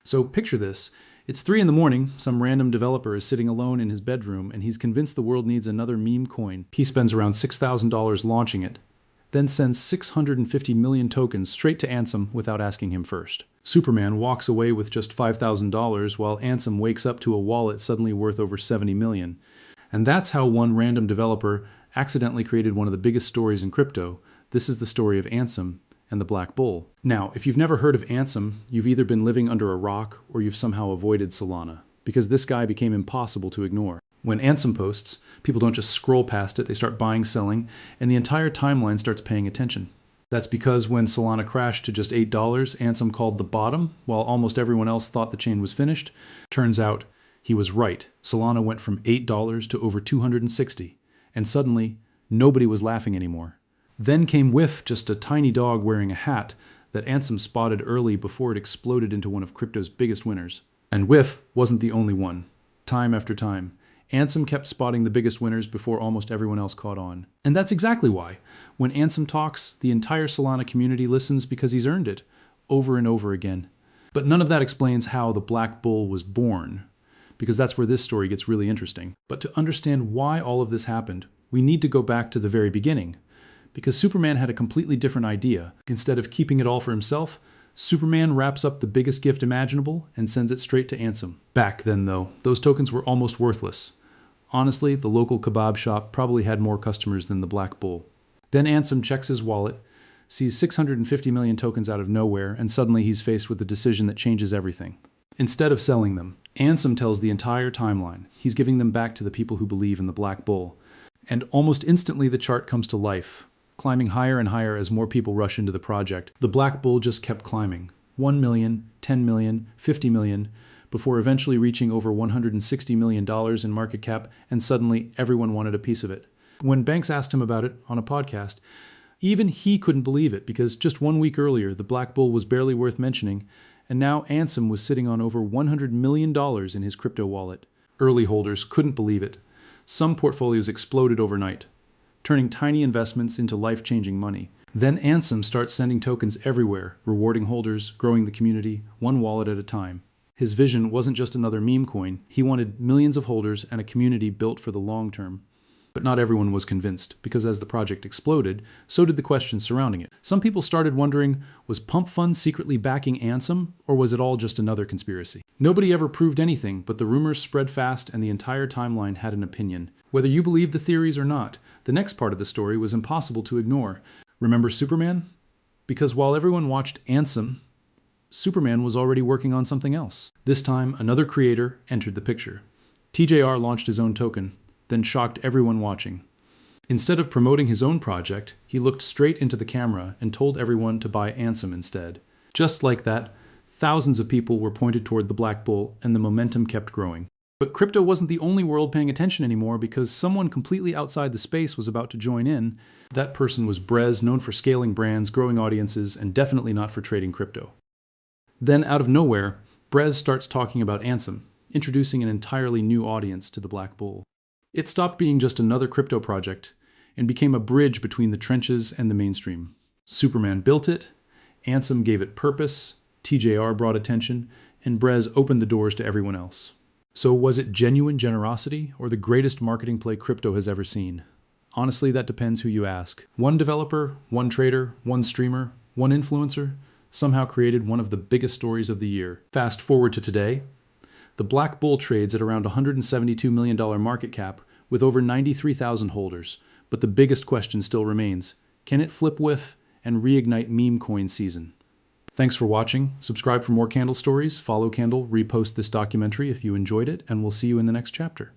So picture this. It's 3 in the morning, some random developer is sitting alone in his bedroom, and he's convinced the world needs another meme coin. He spends around $6,000 launching it, then sends 650 million tokens straight to Ansem without asking him first. Superman walks away with just $5,000 while Ansem wakes up to a wallet suddenly worth over 70 million. And that's how one random developer accidentally created one of the biggest stories in crypto. This is the story of Ansem and the Black Bull. Now, if you've never heard of Ansem, you've either been living under a rock or you've somehow avoided Solana, because this guy became impossible to ignore. When Ansem posts, people don't just scroll past it, they start buying, selling, and the entire timeline starts paying attention. That's because when Solana crashed to just $8, Ansem called the bottom, while almost everyone else thought the chain was finished. Turns out, he was right. Solana went from $8 to over 260, and suddenly, nobody was laughing anymore. Then came Whiff, just a tiny dog wearing a hat that Ansem spotted early before it exploded into one of crypto's biggest winners. And Whiff wasn't the only one. Time after time, Ansem kept spotting the biggest winners before almost everyone else caught on. And that's exactly why. When Ansem talks, the entire Solana community listens because he's earned it, over and over again. But none of that explains how the Black Bull was born, because that's where this story gets really interesting. But to understand why all of this happened, we need to go back to the very beginning. Because Superman had a completely different idea. Instead of keeping it all for himself, Superman wraps up the biggest gift imaginable and sends it straight to Ansem. Back then, though, those tokens were almost worthless. Honestly, the local kebab shop probably had more customers than the Black Bull. Then Ansem checks his wallet, sees 650 million tokens out of nowhere, and suddenly he's faced with a decision that changes everything. Instead of selling them, Ansem tells the entire timeline. He's giving them back to the people who believe in the Black Bull. And almost instantly the chart comes to life, climbing higher and higher as more people rush into the project. The Black Bull just kept climbing. 1 million, 10 million, 50 million, before eventually reaching over $160 million in market cap, and suddenly everyone wanted a piece of it. When Banks asked him about it on a podcast, even he couldn't believe it, because just 1 week earlier, the Black Bull was barely worth mentioning, and now Ansem was sitting on over $100 million in his crypto wallet. Early holders couldn't believe it. Some portfolios exploded overnight, turning tiny investments into life-changing money. Then Ansem starts sending tokens everywhere, rewarding holders, growing the community, one wallet at a time. His vision wasn't just another meme coin. He wanted millions of holders and a community built for the long term. But not everyone was convinced, because as the project exploded, so did the questions surrounding it. Some people started wondering, was Pump Fund secretly backing Ansem, or was it all just another conspiracy? Nobody ever proved anything, but the rumors spread fast and the entire timeline had an opinion. Whether you believe the theories or not, the next part of the story was impossible to ignore. Remember Superman? Because while everyone watched Ansem, Superman was already working on something else. This time, another creator entered the picture. TJR launched his own token, then shocked everyone watching. Instead of promoting his own project, he looked straight into the camera and told everyone to buy Ansem instead. Just like that, thousands of people were pointed toward the Black Bull, and the momentum kept growing. But crypto wasn't the only world paying attention anymore, because someone completely outside the space was about to join in. That person was Brez, known for scaling brands, growing audiences, and definitely not for trading crypto. Then, out of nowhere, Brez starts talking about Ansem, introducing an entirely new audience to the Black Bull. It stopped being just another crypto project and became a bridge between the trenches and the mainstream. Superman built it, Ansem gave it purpose, TJR brought attention, and Brez opened the doors to everyone else. So was it genuine generosity or the greatest marketing play crypto has ever seen? Honestly, that depends who you ask. One developer, one trader, one streamer, one influencer somehow created one of the biggest stories of the year. Fast forward to today, the Black Bull trades at around $172 million market cap with over 93,000 holders. But the biggest question still remains, can it flip Whiff and reignite meme coin season? Thanks for watching. Subscribe for more Candle stories, follow Candle, repost this documentary if you enjoyed it, and we'll see you in the next chapter.